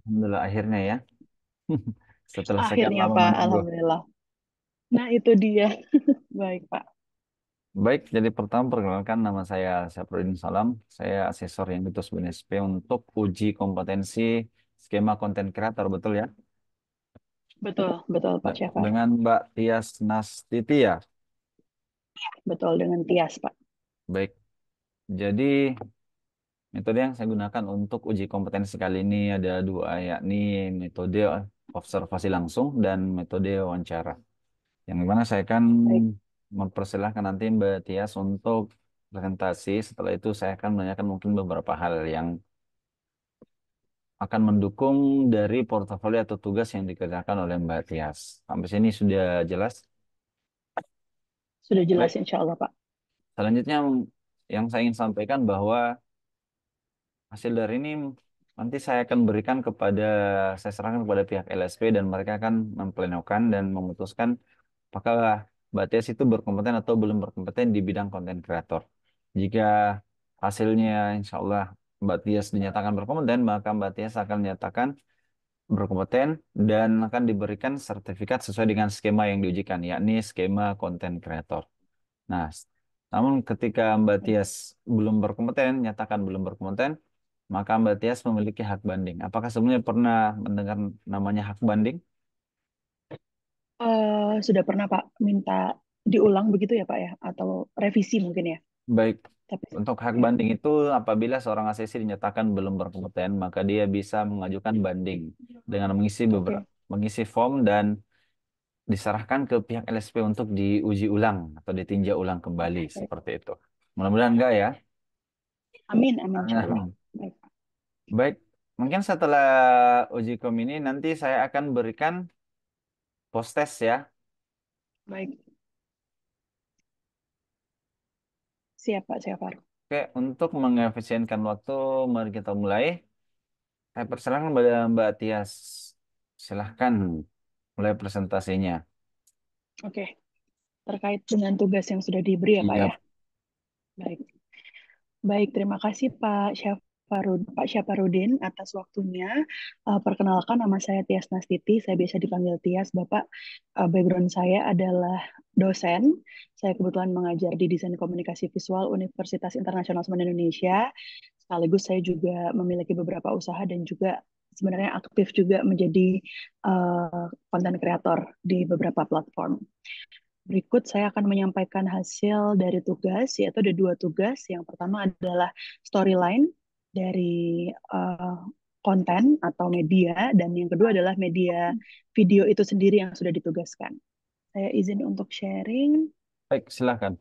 Alhamdulillah akhirnya ya. Setelah sekian Akhirnya lama Pak, menunggu. Alhamdulillah. Nah itu dia. Baik Pak. Baik, jadi pertama perkenalkan nama saya Syafruddin Salam. Saya asesor yang diutus BNSP untuk uji kompetensi skema konten kreator, betul ya? Betul, betul Pak Syafar. Dengan Mbak Tias Nastiti ya. Betul dengan Tias Pak. Baik, jadi metode yang saya gunakan untuk uji kompetensi kali ini ada dua, yakni metode observasi langsung dan metode wawancara. Yang dimana saya akan Baik. mempersilahkan nanti Mbak Tias untuk presentasi. Setelah itu saya akan menanyakan mungkin beberapa hal yang akan mendukung dari portofolio atau tugas yang dikerjakan oleh Mbak Tias. Sampai sini sudah jelas? Sudah jelas Baik. insya Allah Pak. Selanjutnya yang saya ingin sampaikan bahwa hasil dari ini nanti saya akan berikan kepada, saya serahkan kepada pihak LSP dan mereka akan memplenokan dan memutuskan apakah Mbak Tias itu berkompeten atau belum berkompeten di bidang konten kreator. Jika hasilnya insya Allah Mbak Tias dinyatakan berkompeten, maka Mbak Tias akan dinyatakan berkompeten dan akan diberikan sertifikat sesuai dengan skema yang diujikan, yakni skema konten kreator. Nah, namun ketika Mbak Baik. Tias belum berkompeten, nyatakan belum berkompeten, maka Mbak Tias memiliki hak banding. Apakah sebelumnya pernah mendengar namanya hak banding? Sudah pernah Pak minta diulang begitu ya Pak ya? Atau revisi mungkin ya? Baik, Tapi untuk hak ya. banding itu apabila seorang ACC dinyatakan belum berkompeten, maka dia bisa mengajukan banding dengan mengisi beberapa Oke. mengisi form dan diserahkan ke pihak LSP untuk diuji ulang atau ditinjau ulang kembali Oke, baik. seperti itu. Mudah-mudahan enggak ya. Amin, amin insya Allah. Nah, Baik. baik, mungkin setelah uji kom ini nanti saya akan berikan post test ya. Baik. Siap Pak Syafar. Oke, untuk mengefisienkan waktu, mari kita mulai. Saya persilahkan kepada Mbak Tias. Silahkan mulai presentasinya. Oke. Terkait dengan tugas yang sudah diberi ya Pak Iya, ya? Baik. Baik, terima kasih Pak Syafarudin atas waktunya. Perkenalkan nama saya Tias Nastiti, saya biasa dipanggil Tias. Bapak, background saya adalah dosen. Saya kebetulan mengajar di Desain Komunikasi Visual Universitas Internasional Semen Indonesia. Sekaligus saya juga memiliki beberapa usaha dan juga sebenarnya aktif juga menjadi konten kreator di beberapa platform. Berikut saya akan menyampaikan hasil dari tugas, yaitu ada dua tugas. Yang pertama adalah storyline dari uh, konten atau media, dan yang kedua adalah media video itu sendiri yang sudah ditugaskan. Saya izin untuk sharing. baik, silahkan.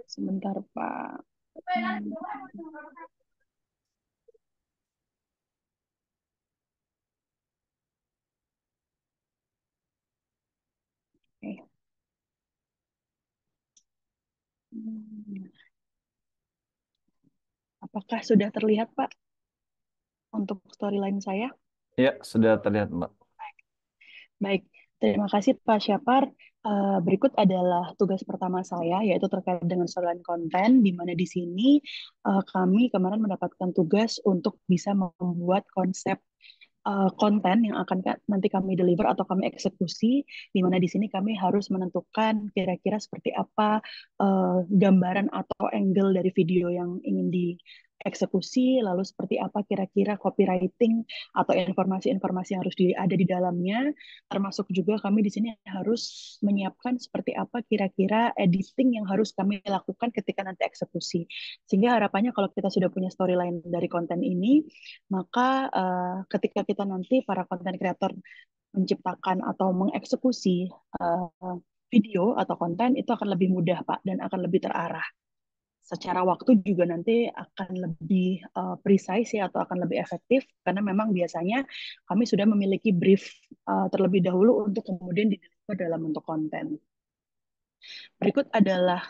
Sebentar, Pak. Hmm, oke. Hmm, Apakah sudah terlihat, Pak, untuk storyline saya? Ya, sudah terlihat, Mbak. Baik, terima kasih Pak Syapar. Berikut adalah tugas pertama saya, yaitu terkait dengan storyline konten, di mana di sini kami kemarin mendapatkan tugas untuk bisa membuat konsep konten yang akan nanti kami deliver atau kami eksekusi, di mana di sini kami harus menentukan kira-kira seperti apa gambaran atau angle dari video yang ingin dieksekusi, lalu seperti apa kira-kira copywriting atau informasi-informasi yang harus ada di dalamnya, termasuk juga kami di sini harus menyiapkan seperti apa kira-kira editing yang harus kami lakukan ketika nanti eksekusi. Sehingga harapannya kalau kita sudah punya storyline dari konten ini, maka ketika kita nanti para konten kreator menciptakan atau mengeksekusi video atau konten itu akan lebih mudah Pak dan akan lebih terarah. Secara waktu juga nanti akan lebih precise ya atau akan lebih efektif karena memang biasanya kami sudah memiliki brief terlebih dahulu untuk kemudian dideliver dalam bentuk konten. Berikut adalah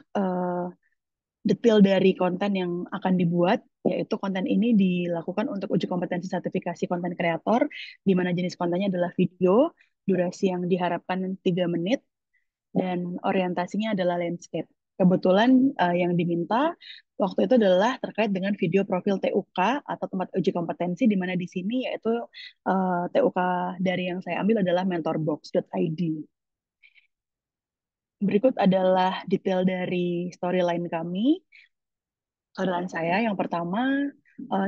detail dari konten yang akan dibuat, yaitu konten ini dilakukan untuk uji kompetensi sertifikasi konten kreator, di mana jenis kontennya adalah video, durasi yang diharapkan 3 menit, dan orientasinya adalah landscape. Kebetulan yang diminta waktu itu adalah terkait dengan video profil TUK atau tempat uji kompetensi, di mana di sini yaitu TUK dari yang saya ambil adalah mentorbox.id. Berikut adalah detail dari storyline kami. Kerelaan saya yang pertama,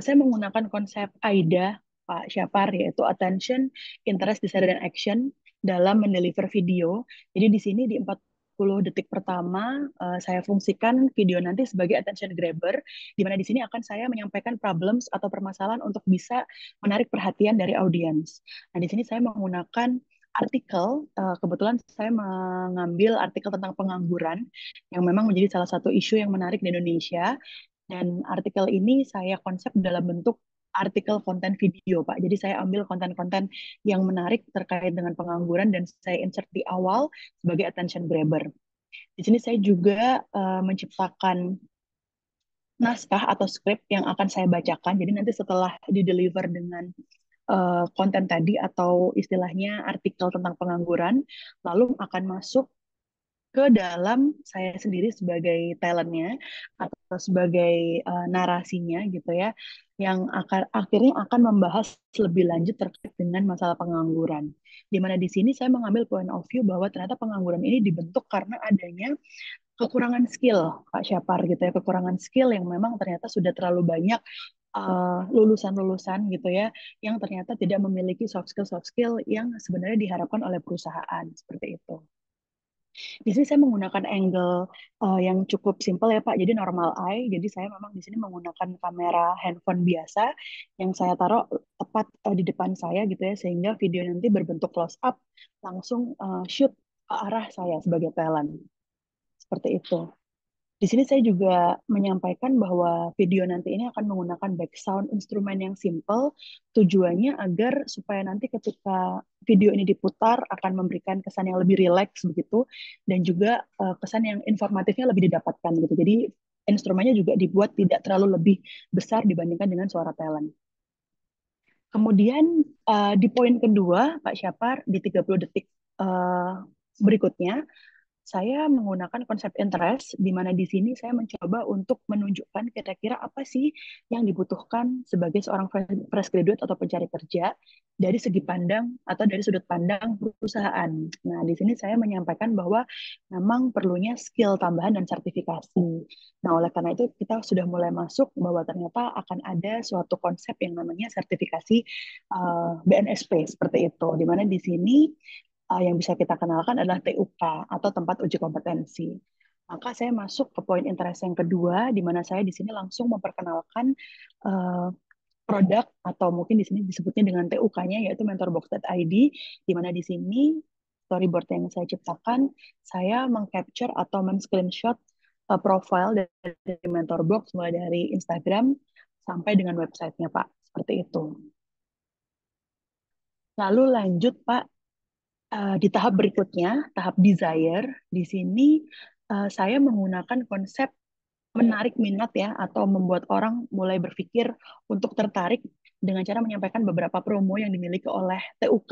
saya menggunakan konsep AIDA, Pak Syapar, yaitu Attention, Interest, Desire, dan Action dalam mendeliver video. Jadi di sini di 40 detik pertama, saya fungsikan video nanti sebagai attention grabber, di mana di sini akan saya menyampaikan problems atau permasalahan untuk bisa menarik perhatian dari audiens. Nah, di sini saya menggunakan artikel, kebetulan saya mengambil artikel tentang pengangguran, yang memang menjadi salah satu isu yang menarik di Indonesia, dan artikel ini saya konsep dalam bentuk artikel konten video, Pak. Jadi saya ambil konten-konten yang menarik terkait dengan pengangguran dan saya insert di awal sebagai attention grabber. Di sini saya juga menciptakan naskah atau skrip yang akan saya bacakan. Jadi nanti setelah di-deliver dengan konten tadi atau istilahnya artikel tentang pengangguran, lalu akan masuk ke dalam saya sendiri sebagai talentnya atau sebagai narasinya gitu ya, yang akan akhirnya akan membahas lebih lanjut terkait dengan masalah pengangguran. Di mana di sini saya mengambil point of view bahwa ternyata pengangguran ini dibentuk karena adanya kekurangan skill, Pak Syapar gitu ya, kekurangan skill yang memang ternyata sudah terlalu banyak lulusan-lulusan gitu ya, yang ternyata tidak memiliki soft skill yang sebenarnya diharapkan oleh perusahaan seperti itu. Di sini saya menggunakan angle yang cukup simple ya Pak, jadi normal eye. Jadi saya memang di sini menggunakan kamera handphone biasa yang saya taruh tepat di depan saya gitu ya, sehingga video nanti berbentuk close up langsung shoot ke arah saya sebagai talent. Seperti itu. Di sini saya juga menyampaikan bahwa video nanti ini akan menggunakan background instrumen yang simple, tujuannya agar supaya nanti ketika video ini diputar akan memberikan kesan yang lebih rileks begitu, dan juga kesan yang informatifnya lebih didapatkan gitu. Jadi instrumennya juga dibuat tidak terlalu lebih besar dibandingkan dengan suara talent. Kemudian di poin kedua, Pak Syapar, di 30 detik berikutnya, saya menggunakan konsep interest, di mana di sini saya mencoba untuk menunjukkan kira-kira apa sih yang dibutuhkan sebagai seorang fresh graduate atau pencari kerja dari segi pandang atau dari sudut pandang perusahaan. Nah, di sini saya menyampaikan bahwa memang perlunya skill tambahan dan sertifikasi. Nah, oleh karena itu kita sudah mulai masuk bahwa ternyata akan ada suatu konsep yang namanya sertifikasi BNSP seperti itu, di mana di sini yang bisa kita kenalkan adalah TUK atau tempat uji kompetensi. Maka saya masuk ke poin interest yang kedua, di mana saya di sini langsung memperkenalkan uh, produk atau mungkin di sini disebutnya dengan TUK-nya yaitu mentorbox.id, di mana di sini storyboard yang saya ciptakan, saya mengcapture atau men-screenshot profile dari Mentorbox mulai dari Instagram sampai dengan websitenya Pak, seperti itu. Lalu lanjut Pak, di tahap berikutnya, tahap desire, di sini saya menggunakan konsep menarik minat ya, atau membuat orang mulai berpikir untuk tertarik dengan cara menyampaikan beberapa promo yang dimiliki oleh TUK.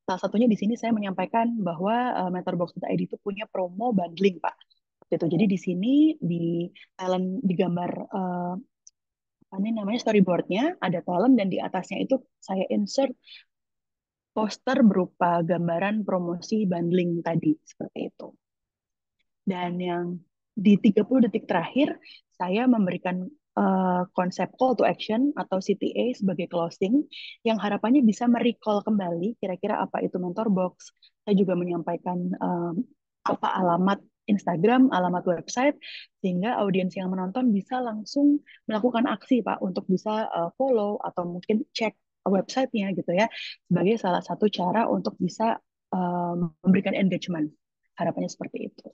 Salah satunya di sini saya menyampaikan bahwa Mentorbox.id itu punya promo bundling, Pak. Gitu. Jadi di sini di talent di gambar apa ini namanya storyboardnya ada talent dan di atasnya itu saya insert poster berupa gambaran promosi bundling tadi seperti itu. Dan yang di 30 detik terakhir saya memberikan konsep call to action atau CTA sebagai closing yang harapannya bisa merecall kembali kira-kira apa itu mentor box. Saya juga menyampaikan apa alamat Instagram, alamat website, sehingga audiens yang menonton bisa langsung melakukan aksi Pak untuk bisa follow atau mungkin cek websitenya gitu ya, sebagai salah satu cara untuk bisa memberikan engagement. Harapannya seperti itu.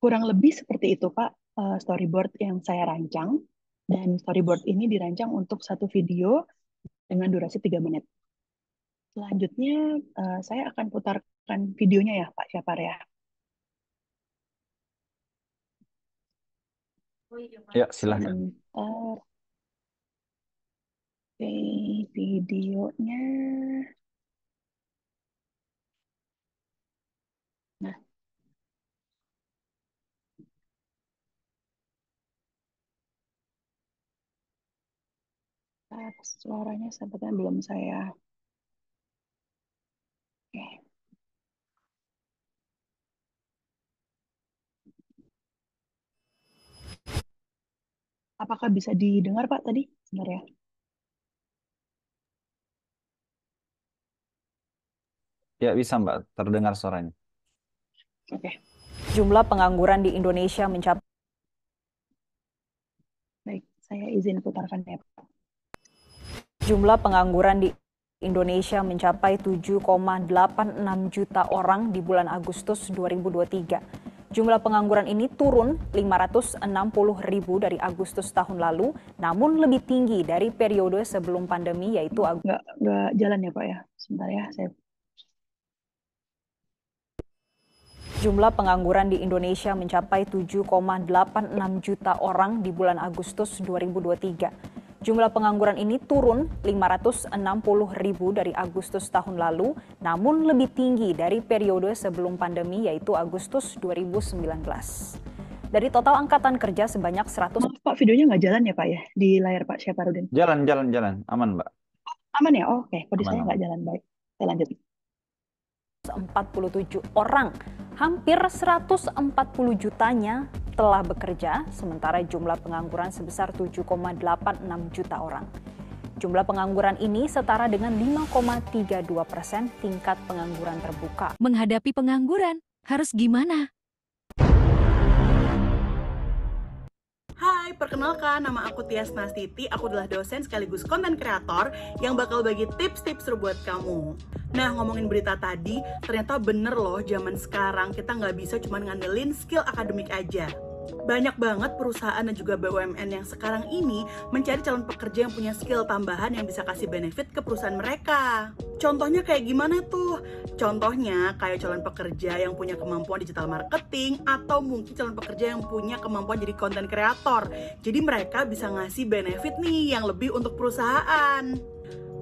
Kurang lebih seperti itu Pak, storyboard yang saya rancang. Dan storyboard ini dirancang untuk satu video dengan durasi 3 menit. Selanjutnya saya akan putarkan videonya ya Pak Syapar ya. Ya, silahkan. Sebentar, oke, videonya. Nah, Suaranya sepertinya belum saya. Oke. Apakah bisa didengar Pak tadi? Sebentar ya. Ya bisa Mbak, terdengar suaranya. Oke, Jumlah pengangguran di Indonesia mencapai baik. Saya izin putarkan ya Pak. Jumlah pengangguran di Indonesia mencapai 7,86 juta orang di bulan Agustus 2023. Jumlah pengangguran ini turun 560 ribu dari Agustus tahun lalu, namun lebih tinggi dari periode sebelum pandemi yaitu Agustus. Nggak jalan ya Pak ya. Sebentar ya, saya. Jumlah pengangguran di Indonesia mencapai 7,86 juta orang di bulan Agustus 2023. Jumlah pengangguran ini turun 560 ribu dari Agustus tahun lalu, namun lebih tinggi dari periode sebelum pandemi yaitu Agustus 2019. Dari total angkatan kerja sebanyak 100... Maaf Pak, videonya nggak jalan ya Pak ya? Di layar Pak Syaparudin. Jalan, jalan, jalan. Aman Mbak. Aman ya? Oh, oke, kode Aman, saya nggak aman. jalan. Baik, saya lanjut. 47 orang, hampir 140 jutanya telah bekerja, sementara jumlah pengangguran sebesar 7,86 juta orang. Jumlah pengangguran ini setara dengan 5,32% tingkat pengangguran terbuka. Menghadapi pengangguran, harus gimana? Hai, perkenalkan nama aku Tias Nastiti. Aku adalah dosen sekaligus konten kreator yang bakal bagi tips-tips seru buat kamu. Nah, ngomongin berita tadi, ternyata bener loh zaman sekarang kita nggak bisa cuma ngandelin skill akademik aja. Banyak banget perusahaan dan juga BUMN yang sekarang ini mencari calon pekerja yang punya skill tambahan yang bisa kasih benefit ke perusahaan mereka. Contohnya kayak gimana tuh? Contohnya kayak calon pekerja yang punya kemampuan digital marketing atau mungkin calon pekerja yang punya kemampuan jadi content creator. Jadi mereka bisa ngasih benefit nih yang lebih untuk perusahaan.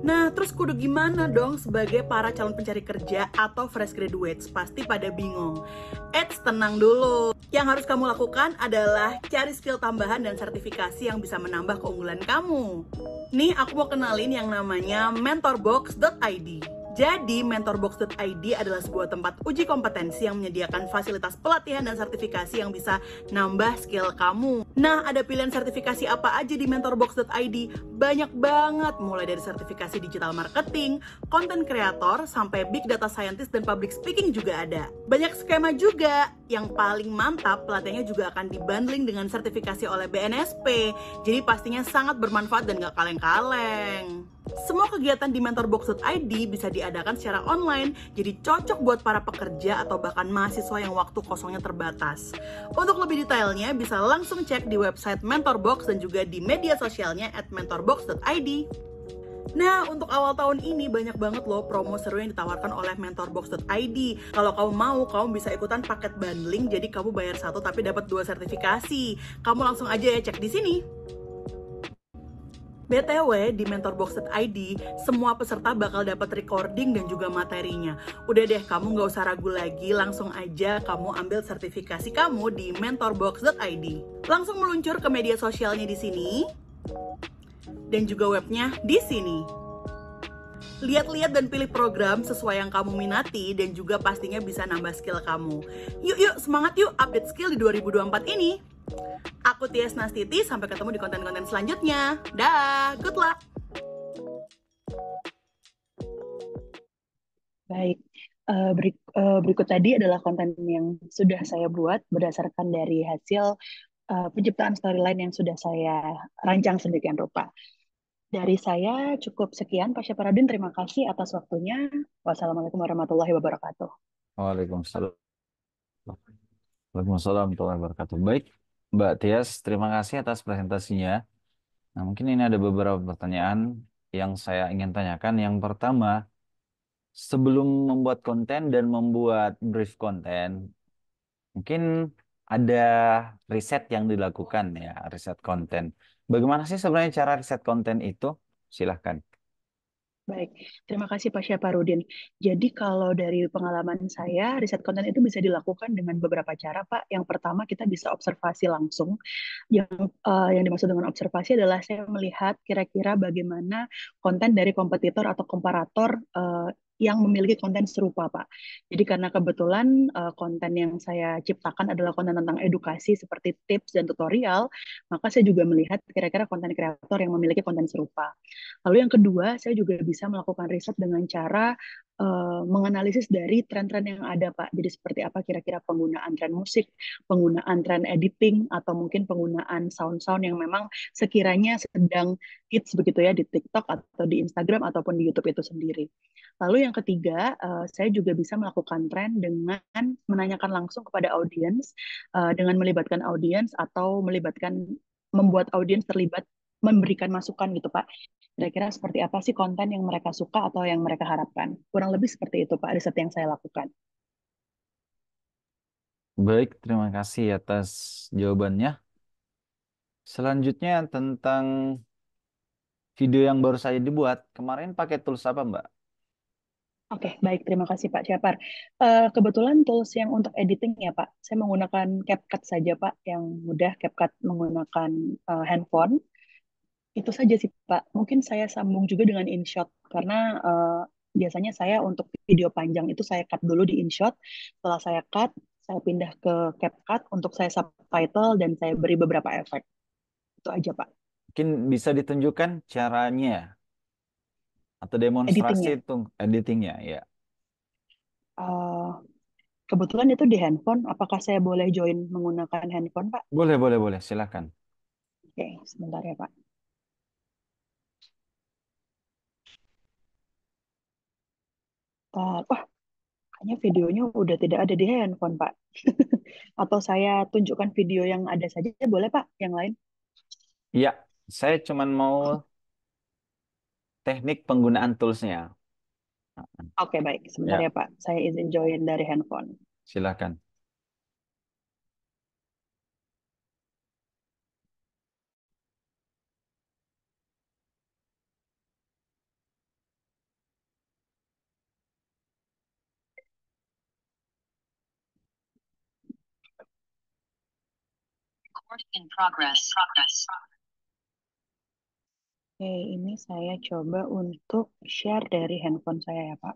Nah, terus kudu gimana dong sebagai para calon pencari kerja atau fresh graduates? Pasti pada bingung. Tenang dulu. Yang harus kamu lakukan adalah cari skill tambahan dan sertifikasi yang bisa menambah keunggulan kamu. Nih, aku mau kenalin yang namanya mentorbox.id. Jadi, mentorbox.id adalah sebuah tempat uji kompetensi yang menyediakan fasilitas pelatihan dan sertifikasi yang bisa nambah skill kamu. Nah, ada pilihan sertifikasi apa aja di mentorbox.id? Banyak banget, mulai dari sertifikasi digital marketing, content creator, sampai big data scientist dan public speaking juga ada. Banyak skema juga. Yang paling mantap, pelatihannya juga akan dibundling dengan sertifikasi oleh BNSP. Jadi pastinya sangat bermanfaat dan gak kaleng-kaleng. Semua kegiatan di mentorbox.id bisa diadakan secara online, jadi cocok buat para pekerja atau bahkan mahasiswa yang waktu kosongnya terbatas. Untuk lebih detailnya, bisa langsung cek di website Mentorbox dan juga di media sosialnya @mentorbox.id. Nah, untuk awal tahun ini banyak banget loh promo seru yang ditawarkan oleh mentorbox.id. Kalau kamu mau, kamu bisa ikutan paket bundling, jadi kamu bayar satu tapi dapat 2 sertifikasi. Kamu langsung aja ya cek di sini. BTW, di mentorbox.id, semua peserta bakal dapat recording dan juga materinya. Udah deh, kamu nggak usah ragu lagi, langsung aja kamu ambil sertifikasi kamu di mentorbox.id. Langsung meluncur ke media sosialnya di sini, dan juga webnya di sini. Lihat-lihat dan pilih program sesuai yang kamu minati dan juga pastinya bisa nambah skill kamu. Yuk, semangat yuk update skill di 2024 ini. Aku Tias Nastiti, sampai ketemu di konten-konten selanjutnya. Dah, good luck! Baik, berikut tadi adalah konten yang sudah saya buat berdasarkan dari hasil penciptaan storyline yang sudah saya rancang sedemikian rupa. Dari saya cukup sekian, Pak Syaparudin. Terima kasih atas waktunya. Wassalamualaikum warahmatullahi wabarakatuh. Waalaikumsalam. Waalaikumsalam warahmatullahi wabarakatuh. Baik, Mbak Tias, terima kasih atas presentasinya. Nah, mungkin ini ada beberapa pertanyaan yang saya ingin tanyakan. Yang pertama, sebelum membuat konten dan membuat brief konten, mungkin ada riset yang dilakukan ya, riset konten. Bagaimana sih sebenarnya cara riset konten itu? Silahkan. Baik, terima kasih Pak Syaparudin. Jadi kalau dari pengalaman saya, riset konten itu bisa dilakukan dengan beberapa cara, Pak. Yang pertama, kita bisa observasi langsung. Yang dimaksud dengan observasi adalah saya melihat kira-kira bagaimana konten dari kompetitor atau komparator yang memiliki konten serupa, Pak. Jadi karena kebetulan konten yang saya ciptakan adalah konten tentang edukasi seperti tips dan tutorial, maka saya juga melihat kira-kira konten kreator yang memiliki konten serupa. Lalu yang kedua, saya juga bisa melakukan riset dengan cara menganalisis dari tren-tren yang ada, Pak. Jadi seperti apa kira-kira penggunaan tren musik, penggunaan tren editing, atau mungkin penggunaan sound-sound yang memang sekiranya sedang hits begitu ya di TikTok atau di Instagram ataupun di YouTube itu sendiri. Lalu yang ketiga, saya juga bisa melakukan tren dengan menanyakan langsung kepada audiens, dengan melibatkan audiens atau membuat audiens terlibat memberikan masukan gitu, Pak. Kira-kira seperti apa sih konten yang mereka suka atau yang mereka harapkan? Kurang lebih seperti itu, Pak, riset yang saya lakukan. Baik, terima kasih atas jawabannya. Selanjutnya tentang video yang baru saja dibuat, kemarin pakai tools apa, Mbak? Oke, baik. Terima kasih, Pak Syapar. Kebetulan tools yang untuk editing ya, Pak, saya menggunakan CapCut saja, Pak, yang mudah. CapCut menggunakan handphone. Itu saja sih, Pak. Mungkin saya sambung juga dengan InShot, karena biasanya saya untuk video panjang itu saya cut dulu di InShot. Setelah saya cut, saya pindah ke CapCut untuk saya subtitle dan saya beri beberapa efek. Itu aja, Pak. Mungkin bisa ditunjukkan caranya atau demonstrasi Editingnya. itu editingnya, ya. Eh, Kebetulan itu di handphone. Apakah saya boleh join menggunakan handphone, Pak? Boleh, boleh, boleh. Silakan. Oke, sebentar ya, Pak. Wah, kayaknya videonya udah tidak ada di handphone, Pak. Atau saya tunjukkan video yang ada saja, boleh, Pak? Yang lain? Iya, saya cuman mau teknik penggunaan toolsnya. Oke, baik. Sebentar Ya, ya, Pak. Saya izin join dari handphone. silakan. Oke, ini saya coba untuk share dari handphone saya ya, Pak.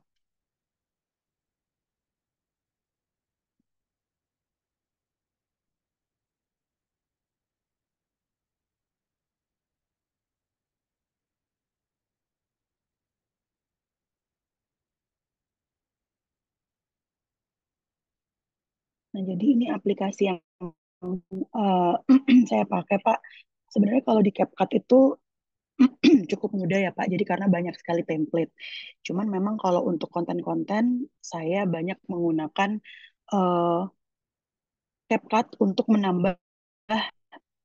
Nah, jadi ini aplikasi yang eh, saya pakai, Pak. Sebenarnya kalau di CapCut itu cukup mudah ya, Pak. Jadi karena banyak sekali template. Cuman memang kalau untuk konten-konten, saya banyak menggunakan eh, CapCut untuk menambah,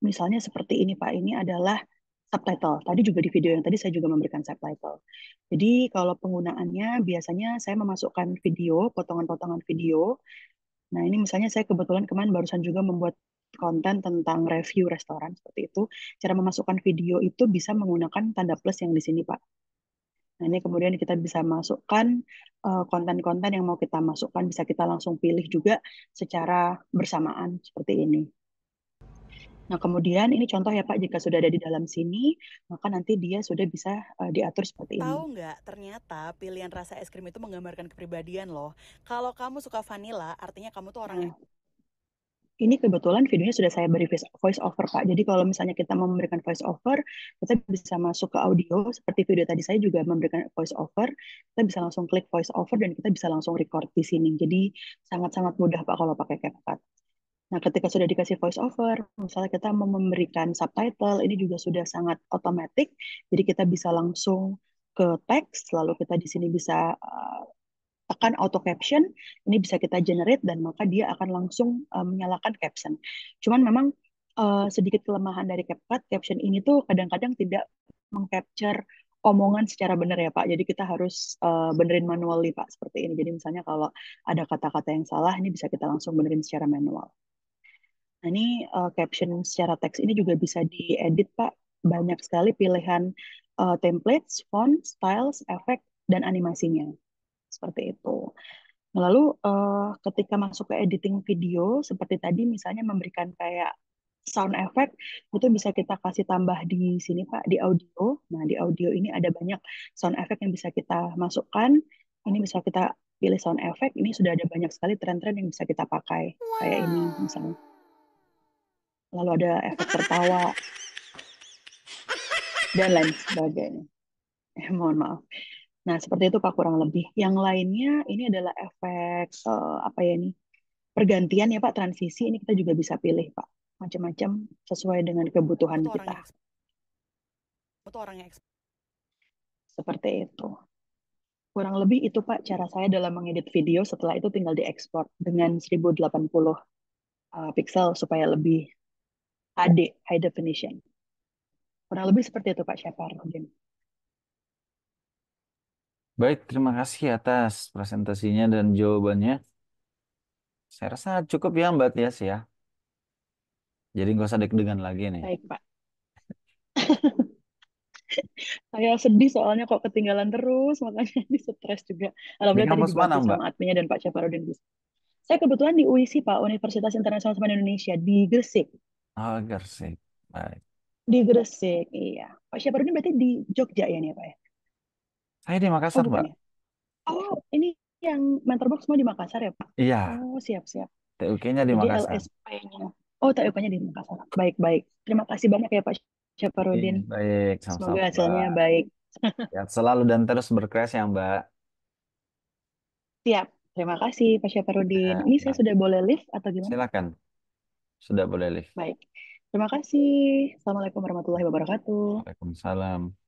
misalnya seperti ini, Pak. Ini adalah subtitle. Tadi juga di video yang tadi saya juga memberikan subtitle. Jadi kalau penggunaannya biasanya saya memasukkan video, potongan-potongan video. Nah, ini misalnya saya kebetulan kemarin barusan juga membuat konten tentang review restoran seperti itu. Cara memasukkan video itu bisa menggunakan tanda plus yang di sini, Pak. Nah, ini kemudian kita bisa masukkan konten-konten yang mau kita masukkan, bisa kita langsung pilih juga secara bersamaan seperti ini. Nah, kemudian ini contoh ya Pak, jika sudah ada di dalam sini, maka nanti dia sudah bisa diatur seperti ini. Tahu nggak, ternyata pilihan rasa es krim itu menggambarkan kepribadian loh. Kalau kamu suka vanilla, artinya kamu tuh orang Nah, ini kebetulan videonya sudah saya beri voice over, Pak. Jadi kalau misalnya kita mau memberikan voice over, kita bisa masuk ke audio, seperti video tadi saya juga memberikan voice over, kita bisa langsung klik voice over dan kita bisa langsung record di sini. Jadi sangat-sangat mudah, Pak, kalau pakai CapCut. Nah, ketika sudah dikasih voice over, misalnya kita mau memberikan subtitle, ini juga sudah sangat otomatis. Jadi kita bisa langsung ke teks, lalu kita di sini bisa tekan auto caption, ini bisa kita generate dan maka dia akan langsung menyalakan caption. Cuman memang sedikit kelemahan dari CapCut, caption ini tuh kadang-kadang tidak mengcapture omongan secara benar ya Pak. Jadi kita harus benerin manually Pak seperti ini. Jadi misalnya kalau ada kata-kata yang salah, ini bisa kita langsung benerin secara manual. Nah, ini caption secara teks ini juga bisa diedit, Pak. Banyak sekali pilihan templates, font, styles, efek, dan animasinya. Seperti itu. Lalu ketika masuk ke editing video, seperti tadi misalnya memberikan kayak sound effect, itu bisa kita kasih tambah di sini Pak, di audio. Nah, di audio ini ada banyak sound effect yang bisa kita masukkan. Ini bisa kita pilih sound effect, ini sudah ada banyak sekali tren-tren yang bisa kita pakai. Kayak ini misalnya. Lalu ada efek tertawa, dan lain sebagainya. Mohon maaf. Nah, seperti itu Pak kurang lebih. Yang lainnya ini adalah efek apa ya ini? Pergantian ya Pak, transisi ini kita juga bisa pilih Pak. Macam-macam sesuai dengan kebutuhan Aku tuh kita. orang yang expert. Seperti itu. Kurang lebih itu Pak cara saya dalam mengedit video, setelah itu tinggal diekspor dengan 1080 pixel supaya lebih HD, high definition. Kurang lebih seperti itu Pak Syafar. Baik, terima kasih atas presentasinya dan jawabannya. Saya rasa cukup ya Mbak Tias ya. Jadi nggak usah deg-degan lagi nih. Baik Pak. Saya sedih soalnya kok ketinggalan terus, makanya ini stres juga. Di Alhamdulillah tadi kampus mana dibantu Mbak? sama adminnya dan Pak Syafarudin. Saya kebetulan di UISI Pak, Universitas Internasional Semen Indonesia di Gresik. Oh, Gersik. Baik. Di Gresik, iya. Pak Syafarudin berarti di Jogja ya nih Pak ya? Saya di Oh Makassar bukan Mbak. ya? Oh ini yang Mentorbox semua di Makassar ya Pak? Iya, Oh siap-siap. TUK-nya di Jadi Makassar. LSP-nya. Oh TUK-nya di Makassar. Baik-baik. Terima kasih banyak ya Pak Oke, Syafarudin. baik, Semoga sama-sama hasilnya Mbak. baik. Sehat selalu dan terus berkreasi ya Mbak. Siap. Terima kasih Pak Syafarudin. Ya, Ini saya Mbak. sudah boleh live atau gimana? Silakan, sudah boleh live. Baik. Terima kasih. Assalamualaikum warahmatullahi wabarakatuh. Waalaikumsalam.